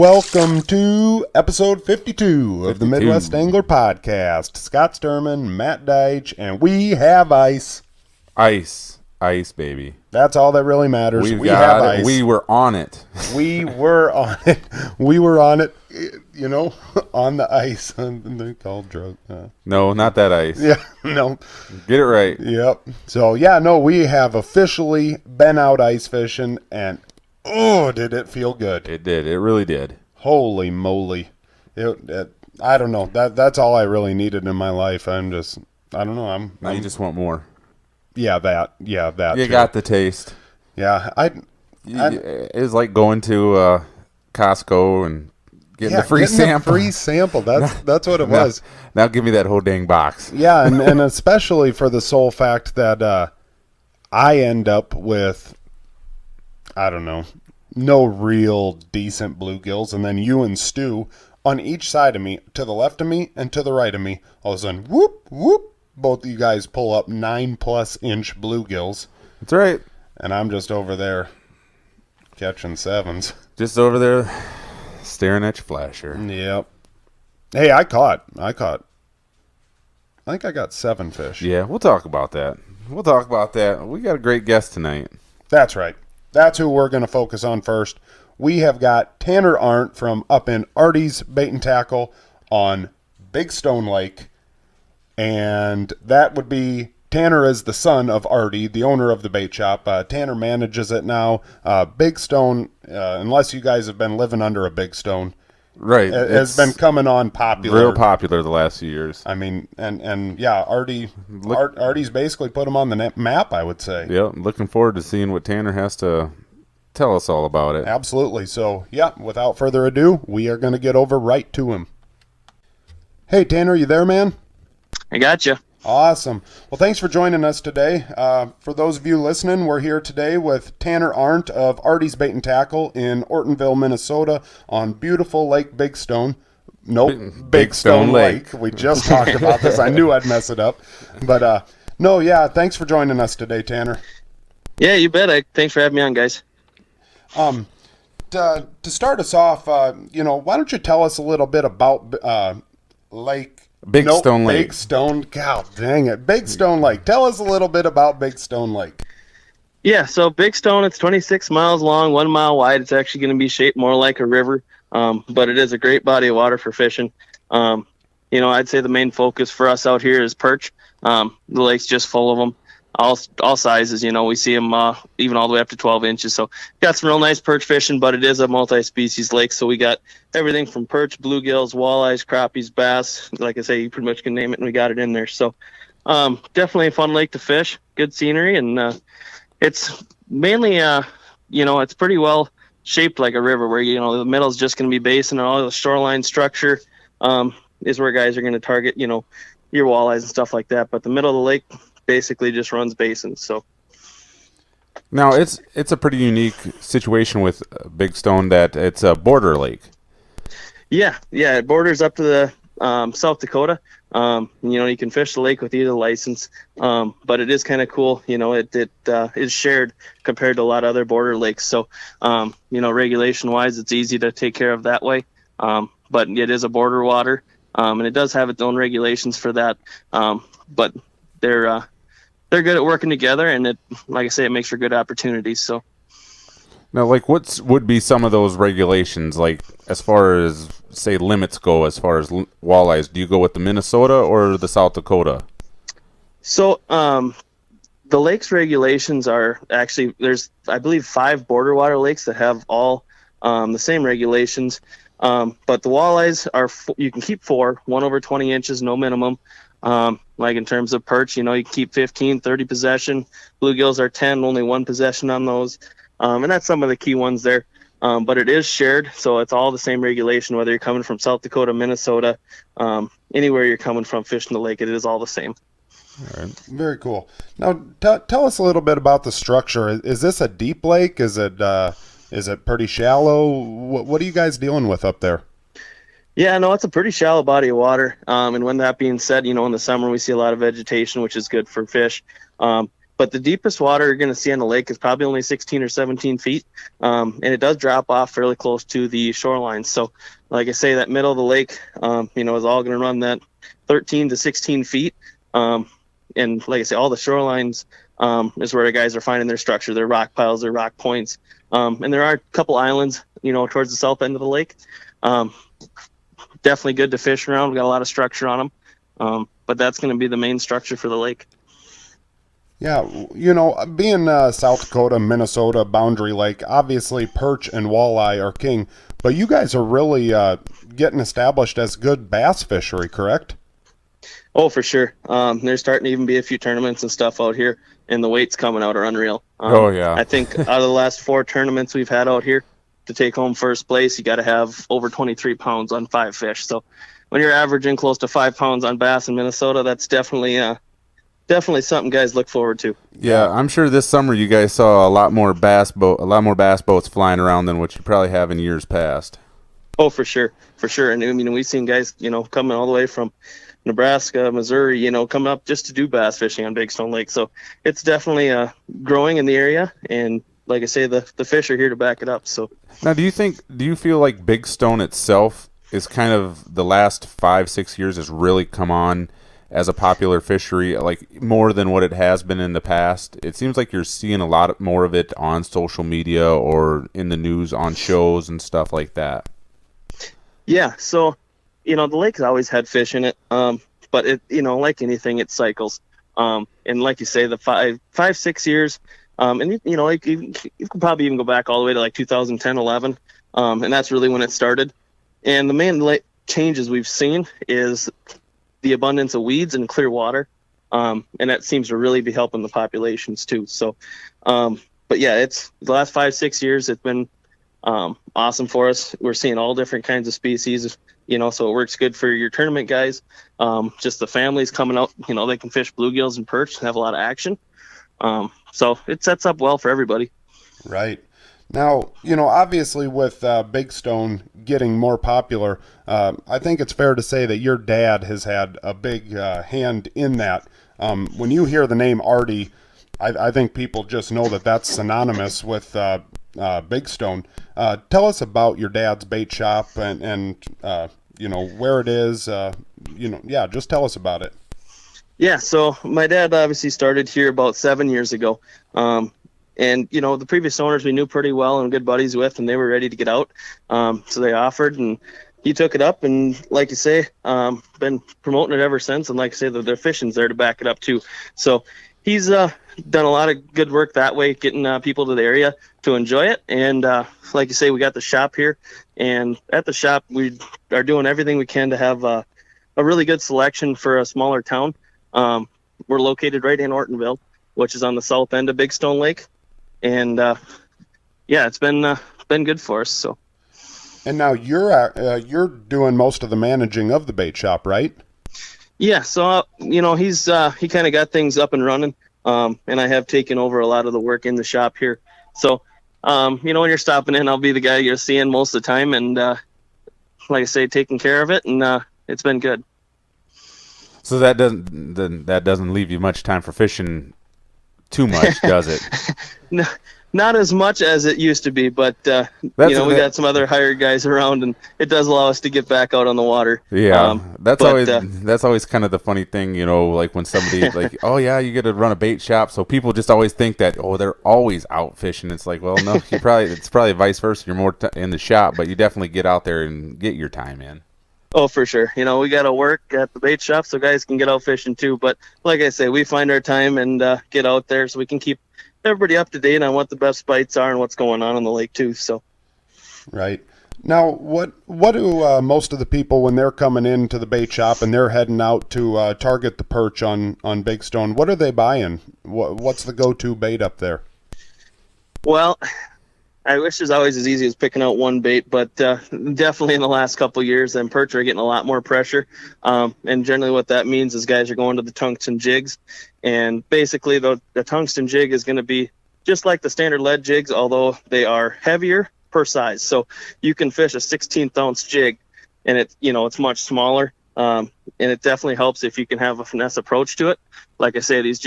welcome to episode 52 of the Midwest Angler Podcast. Scott Sturman, Matt Deitch, and we have ice. Ice, baby. That's all that really matters. We have ice. We were on it. We were on it. We were on it, you know, on the ice. They're called drug. No, not that ice. Yeah, no. Get it right. Yep. So, yeah, no, we have officially been out ice fishing, and oh, did it feel good. It did. It really did. Holy moly. I don't know. That's all I really needed in my life. I don't know. Now you just want more. Yeah, that. You got the taste. Yeah. It was like going to Costco and getting the free sample. Free sample. That's what it was. Now give me that whole dang box. Yeah, and especially for the sole fact that I end up with, I don't know, no real decent bluegills, and then you and Stu on each side of me, to the left of me and to the right of me, all of a sudden, whoop, whoop, both of you guys pull up 9+ inch bluegills. That's right. And I'm just over there catching 7s. Just over there staring at your flasher. Yep. Hey, I think I got 7 fish. Yeah, we'll talk about that. We got a great guest tonight. That's right. That's who we're going to focus on first. We have got Tanner Arndt from up in Artie's Bait and Tackle on Big Stone Lake. And that would be, Tanner is the son of Artie, the owner of the bait shop. Tanner manages it now. Big Stone, unless you guys have been living under a Big Stone, right, has been coming on popular. Real popular the last few years. I mean, and yeah, Artie's basically put him on the map, I would say. Yeah, looking forward to seeing what Tanner has to tell us all about it. Absolutely. So, yeah, without further ado, we are going to get over right to him. Hey, Tanner, you there, man? I got you. Awesome. Well, thanks for joining us today. For those of you listening, we're here today with Tanner Arndt of Artie's Bait and Tackle in Ortonville, Minnesota on beautiful Lake Big Stone. Nope, Big Stone Lake. We just talked about this. I knew I'd mess it up. But, no, yeah, thanks for joining us today, Tanner. Yeah, you bet. Thanks for having me on, guys. To start us off, why don't you tell us a little bit about Big Stone Lake. Big Stone, God dang it. Big Stone Lake. Tell us a little bit about Big Stone Lake. Yeah, so Big Stone, it's 26 miles long, 1 mile wide. It's actually going to be shaped more like a river, but it is a great body of water for fishing. I'd say the main focus for us out here is perch. The lake's just full of them, all sizes. We see them even all the way up to 12 inches. So got some real nice perch fishing, but it is a multi-species lake. So we got everything from perch, bluegills, walleyes, crappies, bass. Like I say, you pretty much can name it, and we got it in there. So definitely a fun lake to fish, good scenery, and it's mainly, it's pretty well shaped like a river where, the middle is just going to be basin, and all the shoreline structure is where guys are going to target, your walleyes and stuff like that. But the middle of the lake basically just runs basins. So now it's a pretty unique situation with Big Stone that it's a border lake. Yeah, it borders up to the South Dakota. You can fish the lake with either license, but it is kind of cool. It is shared compared to a lot of other border lakes. So, regulation wise, it's easy to take care of that way. But it is a border water, and it does have its own regulations for that. But they're good at working together, and it, like I say, it makes for good opportunities. So. Now, what would be some of those regulations, like as far as, say, limits go, as far as walleyes? Do you go with the Minnesota or the South Dakota? So the lake's regulations are actually, there's, I believe, 5 border water lakes that have all the same regulations. But the walleyes you can keep 4, 1 over 20 inches, no minimum. Like in terms of perch, you can keep 15, 30 possession. Bluegills are 10, only 1 possession on those. And that's some of the key ones there. But it is shared, so it's all the same regulation, whether you're coming from South Dakota, Minnesota, anywhere you're coming from fishing the lake, it is all the same. All right. Very cool. Now, tell us a little bit about the structure. Is this a deep lake? Is it pretty shallow? What are you guys dealing with up there? Yeah, no, it's a pretty shallow body of water. And when that being said, in the summer we see a lot of vegetation, which is good for fish. But But the deepest water you're going to see on the lake is probably only 16 or 17 feet, and it does drop off fairly close to the shoreline. So, like I say, that middle of the lake, is all going to run that 13 to 16 feet. And like I say, all the shorelines is where the guys are finding their structure, their rock piles, their rock points. And there are a couple islands, towards the south end of the lake. Definitely good to fish around. We got a lot of structure on them. But that's going to be the main structure for the lake. Yeah, being South Dakota, Minnesota boundary lake, obviously perch and walleye are king, but you guys are really getting established as good bass fishery, correct? Oh, for sure. There's starting to even be a few tournaments and stuff out here, and the weights coming out are unreal. I think out of the last 4 tournaments we've had out here, to take home first place, you got to have over 23 pounds on 5 fish. So when you're averaging close to 5 pounds on bass in Minnesota, that's definitely something guys look forward to. Yeah, I'm sure this summer you guys saw a lot more bass boats flying around than what you probably have in years past. Oh, for sure. And I mean, we've seen guys, coming all the way from Nebraska, Missouri, coming up just to do bass fishing on Big Stone Lake. So it's definitely growing in the area, and like I say, the fish are here to back it up. So now, do you feel like Big Stone itself is kind of the last 5-6 years has really come on as a popular fishery, like more than what it has been in the past? It seems like you're seeing a lot more of it on social media or in the news on shows and stuff like that. Yeah, so the lake's always had fish in it, but it, like anything, it cycles. And like you say, the 5-6 years, and like you could probably even go back all the way to like 2010, 11, and that's really when it started. And the main changes we've seen is the abundance of weeds and clear water, and that seems to really be helping the populations too. So, but yeah, it's the last 5-6 years, it's been awesome for us. We're seeing all different kinds of species, so it works good for your tournament guys. Just the families coming out, they can fish bluegills and perch and have a lot of action. So it sets up well for everybody. Right. Now, obviously with Big Stone getting more popular, I think it's fair to say that your dad has had a big hand in that. When you hear the name Artie, I think people just know that that's synonymous with Big Stone. Tell us about your dad's bait shop and where it is. Just tell us about it. Yeah, so my dad obviously started here about 7 years ago. And, the previous owners we knew pretty well and good buddies with, and they were ready to get out. So they offered, and he took it up, and like you say, been promoting it ever since. And like I say, the fishing's there to back it up too. So he's done a lot of good work that way, getting people to the area to enjoy it. And like you say, we got the shop here, and at the shop we are doing everything we can to have a really good selection for a smaller town. We're located right in Ortonville, which is on the south end of Big Stone Lake, and it's been good for us. So, and now you're doing most of the managing of the bait shop, right? Yeah. So he's he kind of got things up and running, and I have taken over a lot of the work in the shop here. So, when you're stopping in, I'll be the guy you're seeing most of the time, and like I say, taking care of it, and it's been good. So that doesn't leave you much time for fishing too much, does it? No, not as much as it used to be, but we got some other hired guys around, and it does allow us to get back out on the water. Yeah, that's always kind of the funny thing, like when somebody like, oh yeah, you get to run a bait shop, so people just always think that they're always out fishing. It's like, well, no, it's probably vice versa. You're more in the shop, but you definitely get out there and get your time in. Oh, for sure. We got to work at the bait shop so guys can get out fishing too. But like I say, we find our time and get out there so we can keep everybody up to date on what the best bites are and what's going on the lake too. So, right. Now, what do most of the people, when they're coming into the bait shop and they're heading out to target the perch on Big Stone, what are they buying? What's the go-to bait up there? Well, I wish it was always as easy as picking out one bait, but definitely in the last couple of years, them perch are getting a lot more pressure. And generally what that means is guys are going to the tungsten jigs. And basically the tungsten jig is going to be just like the standard lead jigs, although they are heavier per size. So you can fish a 16th ounce jig, and it's much smaller. And it definitely helps if you can have a finesse approach to it. Like I say, these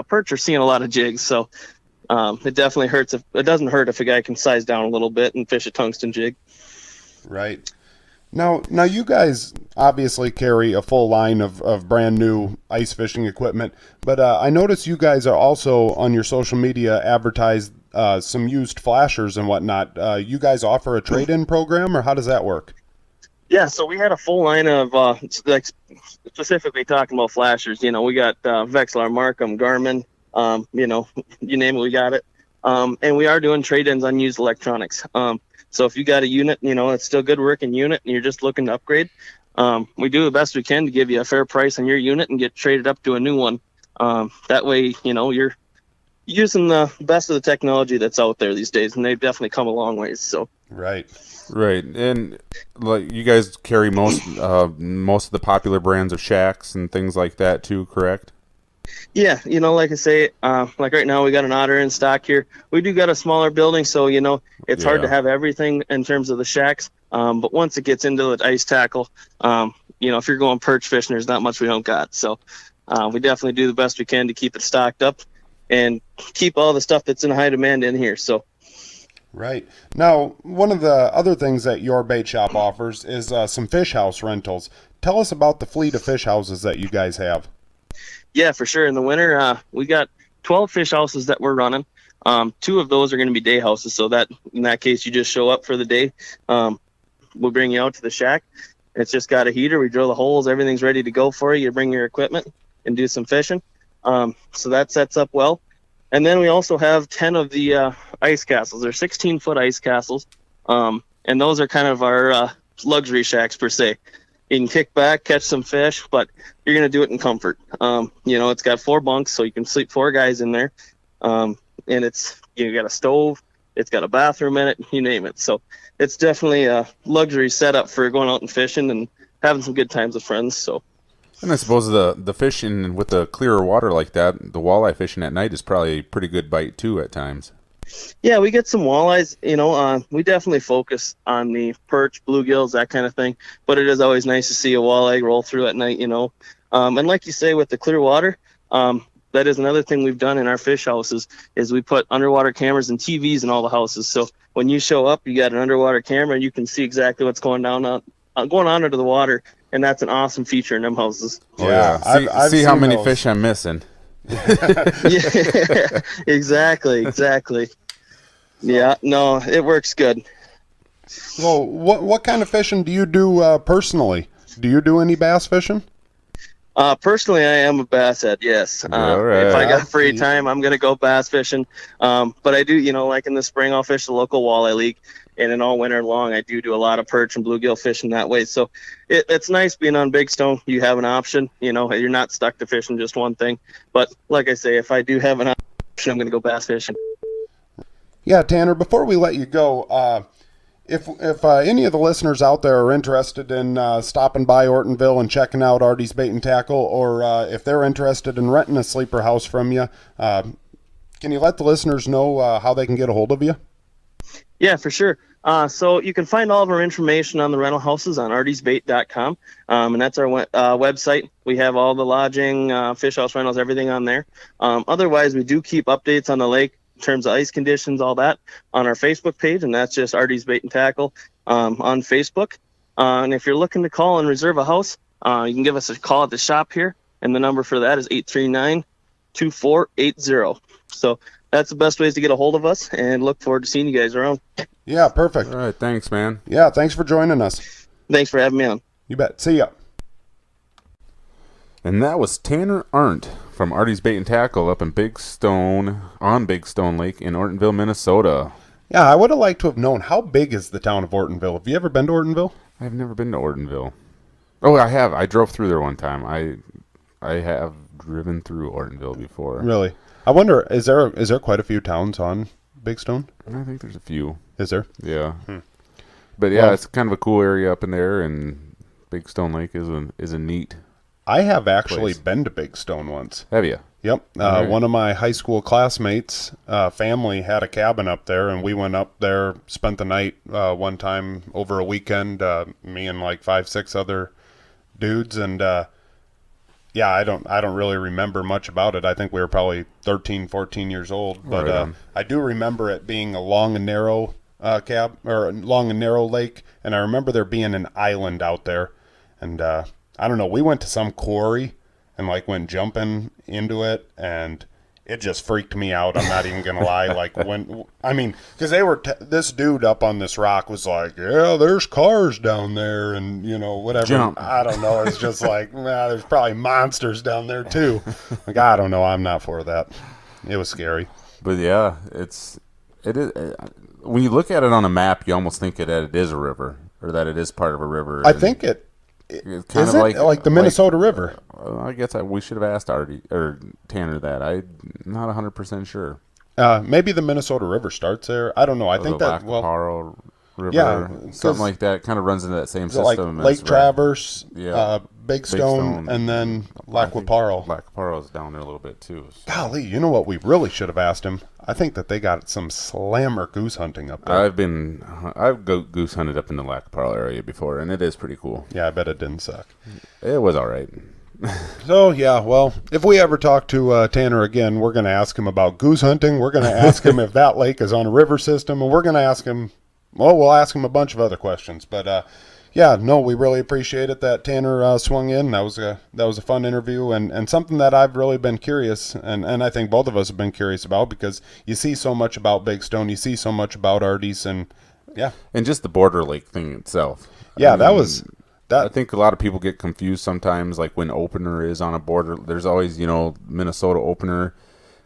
perch are seeing a lot of jigs, so it definitely hurts. It doesn't hurt if a guy can size down a little bit and fish a tungsten jig. Right. Now you guys obviously carry a full line of brand new ice fishing equipment, but I notice you guys are also on your social media advertise some used flashers and whatnot. You guys offer a trade-in program, or how does that work? Yeah, so we had a full line of like specifically talking about flashers. You know, we got Vexilar, Markham, Garmin. You know, you name it, we got it. And we are doing trade-ins on used electronics. So if you got a unit, you know, it's still good working unit and you're just looking to upgrade, we do the best we can to give you a fair price on your unit and get traded up to a new one. That way, you know, you're using the best of the technology that's out there these days, and they've definitely come a long ways. So Right. And like you guys carry most of the popular brands of shacks and things like that too, correct? yeah, you know, like I say, like right now we got an Otter in stock here. We do got a smaller building, so you know it's hard to have everything in terms of the shacks. But once it gets into the ice tackle, you know, if you're going perch fishing, there's not much we don't got. So we definitely do the best we can to keep it stocked up and keep all the stuff that's in high demand in here. So. Right. Now, one of the other things that your bait shop offers is some fish house rentals. Tell us about the fleet of fish houses that you guys have. Yeah, for sure. In the winter, we got 12 fish houses that we're running. 2 of those are going to be day houses. So that in that case, you just show up for the day. We'll bring you out to the shack. It's just got a heater. We drill the holes. Everything's ready to go for you. You bring your equipment and do some fishing. So that sets up well. And then we also have 10 of the ice castles. They're 16-foot ice castles. And those are kind of our luxury shacks per se. You can kick back, catch some fish, but you're going to do it in comfort. You know, it's got 4 bunks, so you can sleep 4 guys in there. And it's, you got a stove, it's got a bathroom in it, you name it. So it's definitely a luxury setup for going out and fishing and having some good times with friends. So. And I suppose the fishing with the clearer water like that, the walleye fishing at night is probably a pretty good bite too at times. Yeah, we get some walleyes. You know, we definitely focus on the perch, bluegills, that kind of thing. But it is always nice to see a walleye roll through at night. You know, and like you say, with the clear water, that is another thing we've done in our fish houses is we put underwater cameras and TVs in all the houses. So when you show up, you got an underwater camera and you can see exactly what's going on under the water, and that's an awesome feature in them houses. Oh yeah, I've see how seen many those. fish I'm missing. Yeah, exactly. Yeah, no, it works good. Well, what kind of fishing do you do personally? Do you do any bass fishing? Personally, I am a bass head, yes. All right. If I got free time, I'm going to go bass fishing. But I do, you know, like in the spring, I'll fish the local walleye league. And then all winter long, I do a lot of perch and bluegill fishing that way. So it's nice being on Big Stone. You have an option. You know, you're not stuck to fishing just one thing. But like I say, if I do have an option, I'm going to go bass fishing. Yeah, Tanner, before we let you go, if any of the listeners out there are interested in stopping by Ortonville and checking out Artie's Bait and Tackle, or if they're interested in renting a sleeper house from you, can you let the listeners know how they can get a hold of you? Yeah, for sure. So you can find all of our information on the rental houses on artiesbait.com, and that's our website. We have all the lodging, fish house rentals, everything on there. Otherwise, we do keep updates on the lake in terms of ice conditions, all that, on our Facebook page, and that's just Artie's Bait and Tackle on Facebook. And if you're looking to call and reserve a house, you can give us a call at the shop here, and the number for that is 839-2480. So that's the best ways to get a hold of us, and look forward to seeing you guys around. Yeah, perfect. All right, thanks, man. Yeah, thanks for joining us. Thanks for having me on. You bet. See ya. And that was Tanner Arndt from Artie's Bait and Tackle up in Big Stone Lake in Ortonville, Minnesota. Yeah, I would have liked to have known, how big is the town of Ortonville? Have you ever been to Ortonville? I've never been to Ortonville. Oh, I have. I drove through there one time. I have driven through Ortonville before. Really? I wonder, is there quite a few towns on Big Stone? I think there's a few. Is there? Yeah. But yeah, Well, it's kind of a cool area up in there, and Big Stone Lake is a neat. I have actually place. been to Big Stone once. Have you? Yep. Right. One of my high school classmates' family had a cabin up there, and we went up there, spent the night one time over a weekend, me and like 5, 6 other dudes, and yeah, I don't really remember much about it. I think we were probably 13, 14 years old, but Right on. I do remember it being a long and narrow long and narrow lake, and I remember there being an island out there, and I don't know. We went to some quarry and like went jumping into it, and it just freaked me out. I'm not even gonna lie. Like because they were this dude up on this rock was like, yeah, there's cars down there, and whatever. Jump. I don't know. It's just like, nah, there's probably monsters down there too. Like, I don't know. I'm not for that. It was scary. But yeah, it is. When you look at it on a map, you almost think that it is a river, or that it is part of a river. I think it's kind is of it like the Minnesota River. I guess we should have asked Artie or Tanner that. I'm not 100% sure. Maybe the Minnesota River starts there. I don't know. I think that Lacaparo River, yeah, something like that, kind of runs into that same like system. Lake as Traverse, Yeah. Big Stone, and then Lacaparo. Lacaparo's down there a little bit too. So. Golly, you know what we really should have asked him? I think that they got some slammer goose hunting up there. I've goose hunted up in the Lacaparo area before, and it is pretty cool. Yeah, I bet it didn't suck. It was all right. So, yeah, well, if we ever talk to Tanner again, we're going to ask him about goose hunting. We're going to ask him if that lake is on a river system, and we're going to ask him, we'll ask him a bunch of other questions. But, yeah, no, we really appreciate it that Tanner swung in. That was a fun interview, and something that I've really been curious, and I think both of us have been curious about, because you see so much about Big Stone, you see so much about Artie's, and yeah. And just the border lake thing itself. Yeah, I think a lot of people get confused sometimes, like when opener is on a border. There's always, Minnesota opener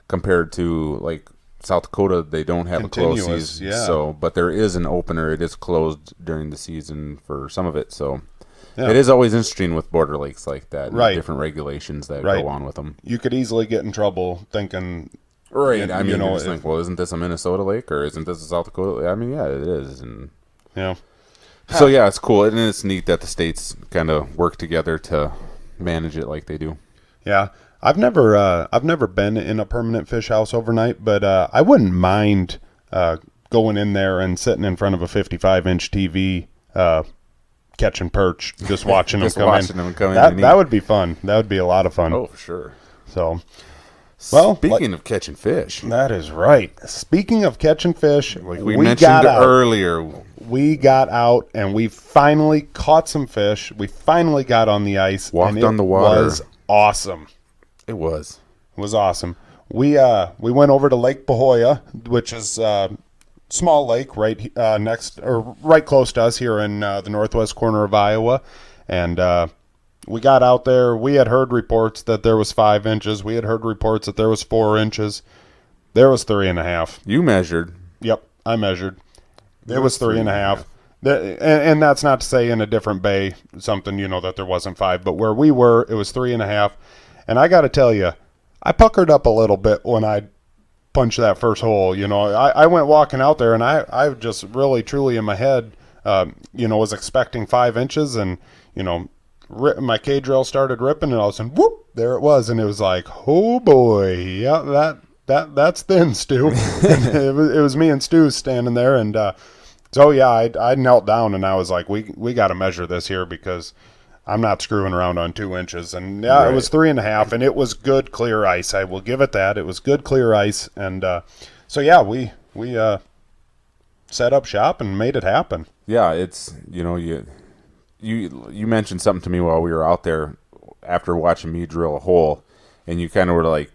compared to like South Dakota. They don't have a closed season, yeah. So but there is an opener. It is closed during the season for some of it. So yeah. It is always interesting with border lakes like that, and right? Different regulations that right. go on with them. You could easily get in trouble thinking, right? I mean, you're just think, well, isn't this a Minnesota lake or isn't this a South Dakota? I mean, yeah, it is, and yeah. So yeah, it's cool, and it's neat that the states kind of work together to manage it like they do. Yeah, I've never been in a permanent fish house overnight, but I wouldn't mind going in there and sitting in front of a 55-inch TV, catching perch, just watching them come in. That would be fun. That would be a lot of fun. Oh, for sure. So, well, speaking of catching fish, that is right. Speaking of catching fish, like we mentioned earlier. We got out and we finally caught some fish. We finally got on the ice. Walked on the water. It was awesome. It was awesome. We went over to Lake Pahoja, which is a small lake right right close to us here in the northwest corner of Iowa, and we got out there. We had heard reports that there was 5 inches. We had heard reports that there was 4 inches. There was 3.5. You measured? Yep, I measured. It was 3.5. And that's not to say in a different bay something, that there wasn't 5. But where we were, it was 3.5. And I got to tell you, I puckered up a little bit when I punched that first hole. I went walking out there, and I just really, truly in my head, was expecting 5 inches. And, my K-drill started ripping, and all of a sudden, whoop, there it was. And it was like, oh, boy, yeah, that's thin, Stu. it was me and Stu standing there, and so yeah, I knelt down and I was like, we got to measure this here because I'm not screwing around on 2 inches. And yeah, It was 3.5, and it was good clear ice. I will give it that. It was good clear ice, and so yeah, we set up shop and made it happen. Yeah, it's you mentioned something to me while we were out there after watching me drill a hole, and you kind of were like,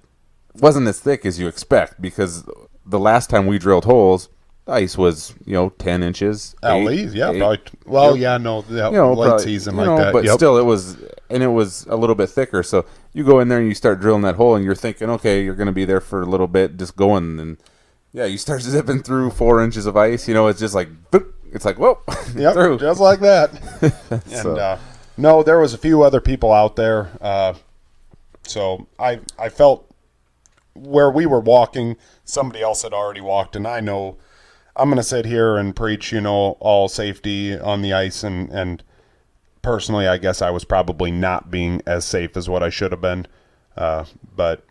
wasn't as thick as you expect, because the last time we drilled holes, the ice was 10 inches. At least, yeah. Probably, well, yeah, no, late season like that. But still, it was a little bit thicker. So you go in there and you start drilling that hole, and you're thinking, okay, you're going to be there for a little bit, just going, and yeah, you start zipping through 4 inches of ice. It's just like, boop. It's like, whoa, yep, through. Just like that. And no, there was a few other people out there. So I felt where we were walking, somebody else had already walked, and I know I'm going to sit here and preach, all safety on the ice, and personally, I guess I was probably not being as safe as what I should have been, but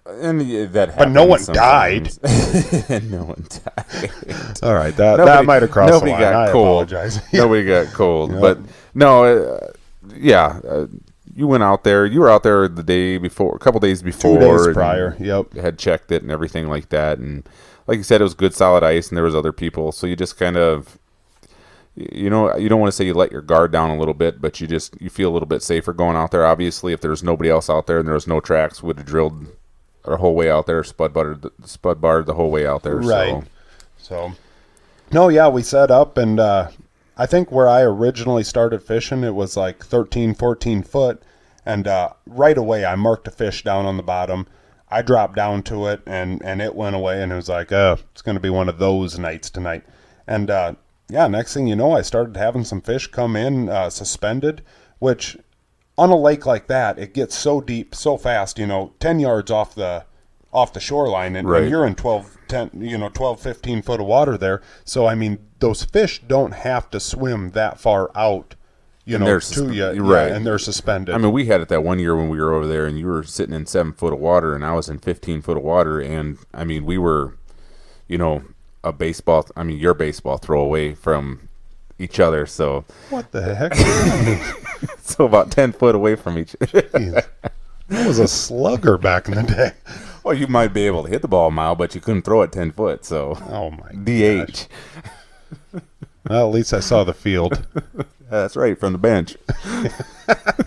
no one died. No one died. All right, that might have crossed the line. Got I cold. apologize. Nobody got cold, Yep. but no. yeah, you went out there. You were out there the day before, a couple days before. 2 days prior. Yep. Had checked it and everything like that. And like you said, it was good solid ice, and there was other people. So you just kind of, you know, you don't want to say you let your guard down a little bit, but you feel a little bit safer going out there. Obviously, if there was nobody else out there and there was no tracks, would have drilled our whole way out there, spud barred the whole way out there. Right. So, no, yeah, we set up, and I think where I originally started fishing, it was like 13, 14 foot, and right away I marked a fish down on the bottom. I dropped down to it, and it went away, and it was like, it's going to be one of those nights tonight. And, yeah, next thing you know, I started having some fish come in suspended, which on a lake like that, it gets so deep so fast, 10 yards off the shoreline, and, right. and you're in 12, 15 foot of water there. So, I mean, those fish don't have to swim that far out, to you, right. And they're suspended. I mean, we had it that one year when we were over there, and you were sitting in 7 foot of water, and I was in 15 foot of water, and, I mean, we were, your baseball throw away from each other, so. What the heck? So about 10 foot away from each other. That was a slugger back in the day. Well, you might be able to hit the ball a mile, but you couldn't throw it 10 foot, so. Oh, my DH. Well, at least I saw the field. That's right, from the bench.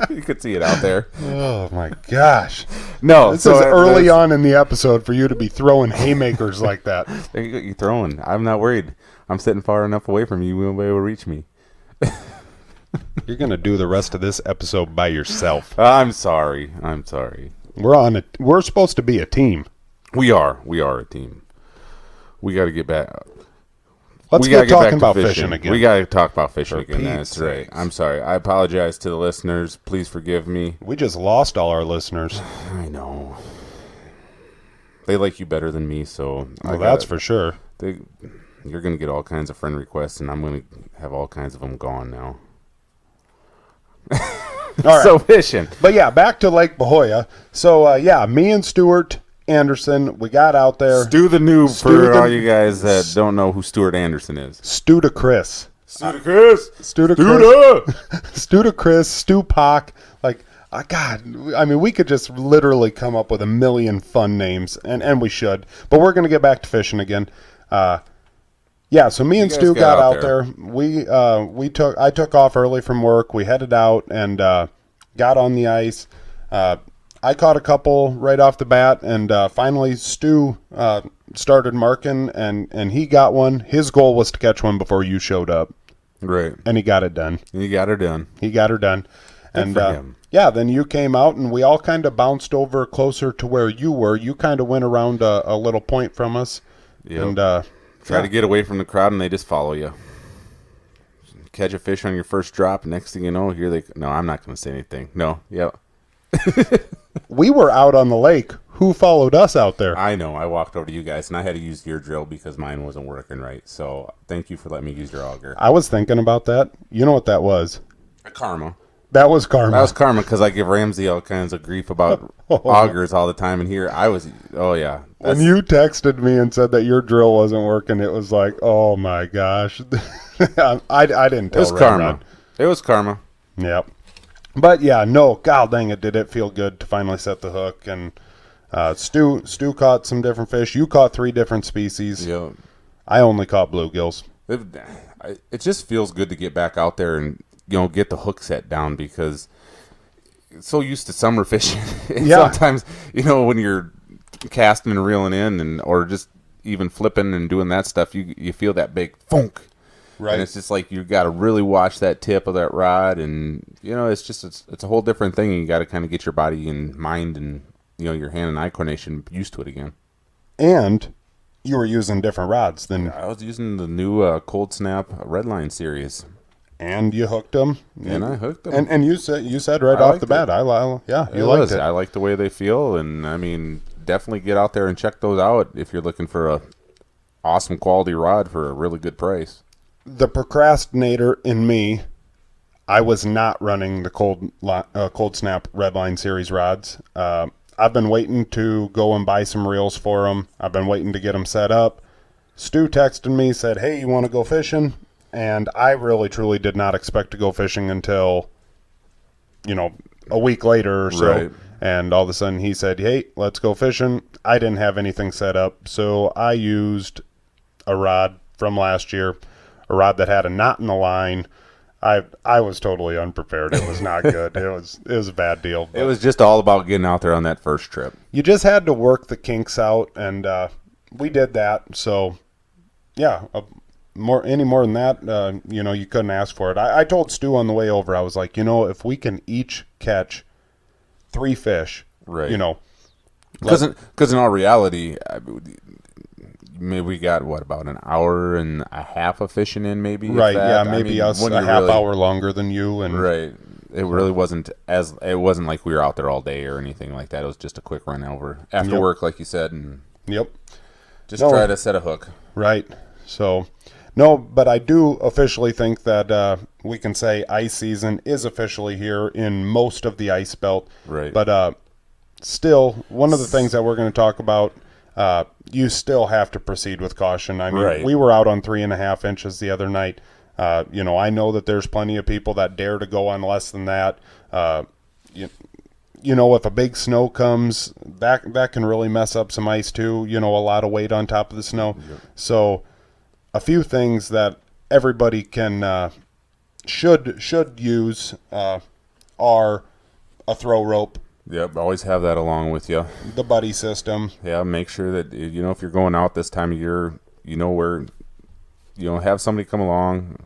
You could see it out there. Oh, my gosh. No. This is early on in the episode for you to be throwing haymakers like that. You're throwing. I'm not worried. I'm sitting far enough away from you. You won't be able to reach me. You're going to do the rest of this episode by yourself. I'm sorry. We're supposed to be a team. We are a team. We got to get back. Let's get talking about fishing again. We got to talk about fishing For again. Pete's That's right. sakes. I'm sorry. I apologize to the listeners. Please forgive me. We just lost all our listeners. I know. They like you better than me, so. Well, that's for sure. You're going to get all kinds of friend requests, and I'm going to have all kinds of them gone now. All right. So fishing. But yeah, back to Lake Bahoya. So me and Stuart Anderson, we got out there. Stu the noob for all you guys that don't know who Stuart Anderson is. Stu to Chris. Stu to Chris. Stu to Chris. Stu to Chris. Stu Pock. Like, God, I mean, we could just literally come up with a million fun names, and we should. But we're going to get back to fishing again. So me and Stu got out there. I took off early from work. We headed out and got on the ice. I caught a couple right off the bat, and finally Stu started marking, and he got one. His goal was to catch one before you showed up. Right. And he got it done. He got her done. And for him. then you came out, and we all kind of bounced over closer to where you were. You kind of went around a little point from us. Yep. And try to get away from the crowd, and they just follow you. Catch a fish on your first drop. Next thing you know, no, I'm not going to say anything. No. Yep. We were out on the lake. Who followed us out there? I know. I walked over to you guys, and I had to use your drill because mine wasn't working right. So thank you for letting me use your auger. I was thinking about that. You know what that was? Karma. That was karma. That was karma because I give Ramsey all kinds of grief about augers all the time. And here I was, yeah. When you texted me and said that your drill wasn't working, it was like, oh my gosh. I didn't tell It was karma. It was karma. Yep. But yeah, no, god dang it, did it feel good to finally set the hook. And Stu caught some different fish. You caught 3 different species. Yeah. I only caught bluegills. It just feels good to get back out there and, get the hook set down because it's so used to summer fishing. And sometimes, when you're casting and reeling in or just even flipping and doing that stuff, you feel that big thunk. Right. And it's just like you got to really watch that tip of that rod, and it's a whole different thing. And you got to kind of get your body and mind and your hand and eye coordination used to it again. And you were using different rods than I was using the new Cold Snap Redline series, and you hooked them. And I hooked them. And you said right off the bat, you liked it. I like the way they feel, and I mean, definitely get out there and check those out if you're looking for a awesome quality rod for a really good price. The procrastinator in me, I was not running the Cold Snap Redline series rods. I've been waiting to go and buy some reels for them. I've been waiting to get them set up. Stu texted me, said, hey, you want to go fishing? And I really, truly did not expect to go fishing until a week later or so. Right. And all of a sudden he said, hey, let's go fishing. I didn't have anything set up, so I used a rod from last year, a rod that had a knot in the line. I was totally unprepared. It was not good. It was a bad deal. It was just all about getting out there on that first trip. You just had to work the kinks out, and we did that. So, yeah, any more than that, you couldn't ask for it. I told Stu on the way over, I was like, if we can each catch 3 fish, Right. Because in all reality, maybe we got about an hour and a half of fishing in, maybe. right, that. yeah, maybe us when a you half really- hour longer than you, and Right. It really wasn't it wasn't like we were out there all day or anything like that. It was just a quick run over after Yep. work, like you said, and yep, just try to set a hook. right. So, no, but I do officially think that we can say ice season is officially here in most of the ice belt. Right. But still, one of the things that we're going to talk about, you still have to proceed with caution. I mean, Right. we were out on 3.5 inches the other night. I know that there's plenty of people that dare to go on less than that. If a big snow comes, that can really mess up some ice too. A lot of weight on top of the snow. Yep. So, a few things that everybody can should use are a throw rope, Yep, always have that along with you. the buddy system. Yeah, make sure that if you're going out this time of year, where have somebody come along.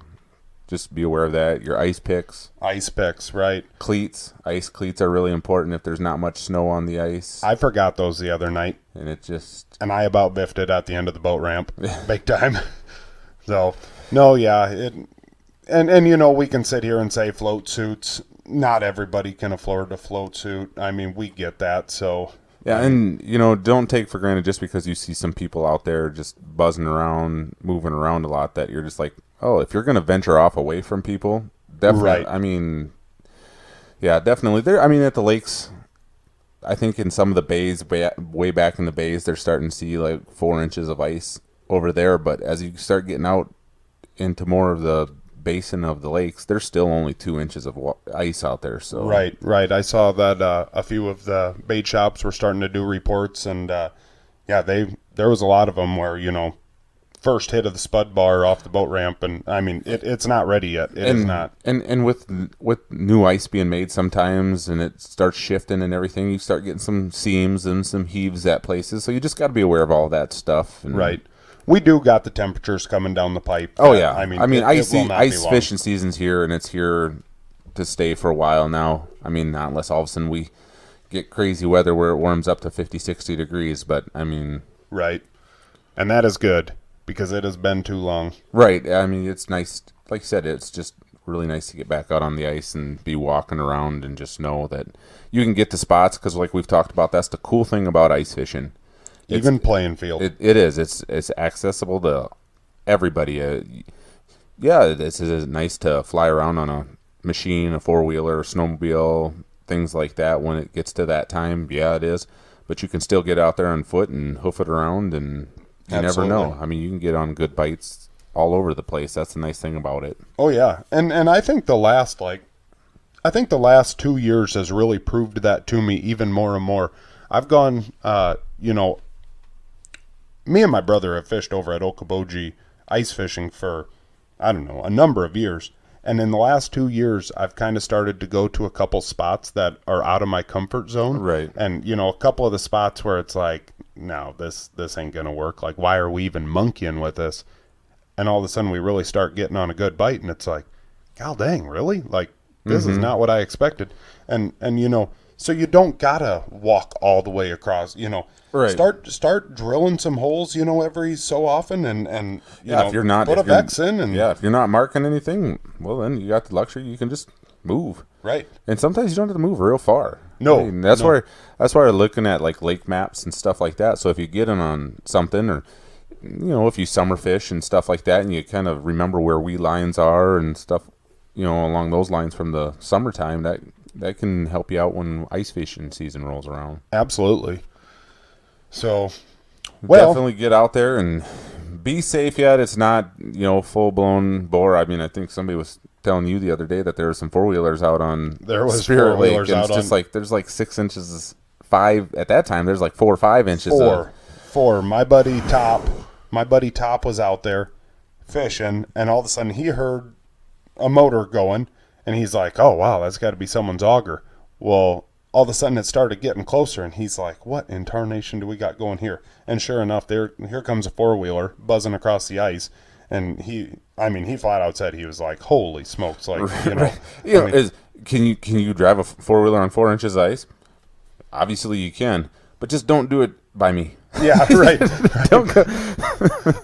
Just be aware of that. Your ice picks, Ice picks, right? cleats. Ice cleats are really important if there's not much snow on the ice. I forgot those the other night, And it just and I about biffed it at the end of the boat ramp, big time. So, no, yeah, we can sit here and say float suits. Not everybody can afford a float suit. I mean, we get that. So, yeah, and don't take for granted just because you see some people out there just buzzing around, moving around a lot that you're just like, oh, if you're going to venture off away from people, definitely. Right. I mean, yeah, definitely. At the lakes, I think in some of the bays, way back in the bays, they're starting to see like 4 inches of ice over there. But as you start getting out into more of the basin of the lakes, there's still only 2 inches of ice out there. So right. I saw that a few of the bait shops were starting to do reports, and there was a lot of them where first hit of the spud bar off the boat ramp, and I mean it's not ready yet. It is not. And with new ice being made sometimes, and it starts shifting and everything, you start getting some seams and some heaves at places. So you just got to be aware of all that stuff. And, Right. We do got the temperatures coming down the pipe. Oh yeah. I mean, ice it will not be long. fishing season's here, and it's here to stay for a while now. I mean, not unless all of a sudden we get crazy weather where it warms up to 50, 60 degrees. But I mean, Right. And that is good because it has been too long. right. I mean, it's nice. Like you said, it's just really nice to get back out on the ice and be walking around and just know that you can get the spots, because like we've talked about, that's the cool thing about ice fishing. Even playing field. It is. It's accessible to everybody. It's nice to fly around on a machine, a 4-wheeler, a snowmobile, things like that when it gets to that time. Yeah, it is. But you can still get out there on foot and hoof it around, and you never Absolutely. know. I mean, you can get on good bites all over the place. That's the nice thing about it. Oh yeah. And I think the last 2 years has really proved that to me even more and more. I've gone me and my brother have fished over at Okoboji ice fishing for, I don't know, a number of years. And in the last 2 years, I've kind of started to go to a couple spots that are out of my comfort zone. Right. And, a couple of the spots where it's like, no, this ain't going to work. Like, why are we even monkeying with this? And all of a sudden we really start getting on a good bite, and it's like, God dang, really? Like, this is not what I expected. And so you don't gotta walk all the way across, Right. Start drilling some holes, every so often, and If you're not put if a you're- Vex in, and if you're not marking anything, well then you got the luxury. You can just move. right. And sometimes you don't have to move real far. No, I mean, that's no. why we're looking at like lake maps and stuff like that. So if you get in on something, or if you summer fish and stuff like that, and you kind of remember where weed lines are and stuff, along those lines from the summertime, that can help you out when ice fishing season rolls around. Absolutely. So, well, Definitely get out there and be safe yet. It's not, full blown bore. I mean, I think somebody was telling you the other day that there were some 4-wheelers out on Spirit Lake, and it's just like there's like 6 inches, 5 at that time. There's like 4 or 5 inches. Four. My buddy Top was out there fishing, and all of a sudden he heard a motor going, and he's like, "Oh wow, that's got to be someone's auger." Well, all of a sudden it started getting closer, and he's like, "What in tarnation do we got going here?" And sure enough, here comes a 4-wheeler buzzing across the ice, and he flat out said, he was like, "Holy smokes!" Like, can you drive a 4-wheeler on 4 inches of ice? Obviously you can, but just don't do it by me. Yeah, right. Don't go.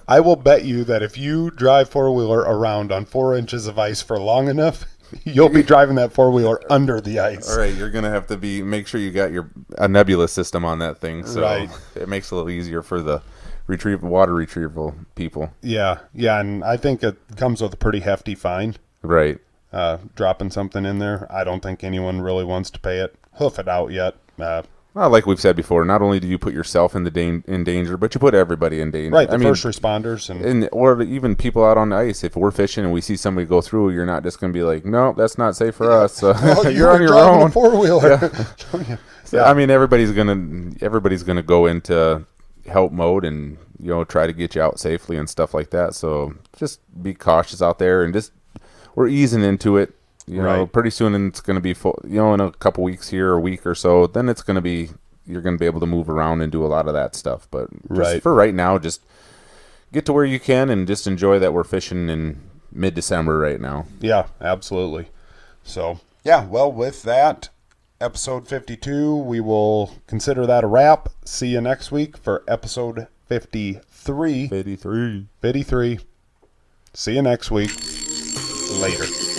I will bet you that if you drive 4-wheeler around on 4 inches of ice for long enough, you'll be driving that 4-wheeler under the ice. All right, you're gonna have to make sure you got a nebula system on that thing, so right. It makes it a little easier for the water retrieval people. Yeah, and I think it comes with a pretty hefty fine. Right. Dropping something in there, I don't think anyone really wants to pay it. Hoof it out yet. Well, like we've said before, not only do you put yourself in danger, but you put everybody in danger. Right, first responders or even people out on the ice. If we're fishing and we see somebody go through, you're not just going to be like, "No, that's not safe for us." Well, you're on your own. A 4-wheeler. Yeah. Yeah. I mean, everybody's gonna go into help mode and try to get you out safely and stuff like that. So just be cautious out there, and we're easing into it. Pretty soon it's going to be full, in a couple weeks here, a week or so, then it's going to be, you're going to be able to move around and do a lot of that stuff. But for right now, just get to where you can and just enjoy that we're fishing in mid-December right now. Yeah, absolutely. So, yeah, well, with that, episode 52, we will consider that a wrap. See you next week for episode 53. 53. 53. See you next week. Later.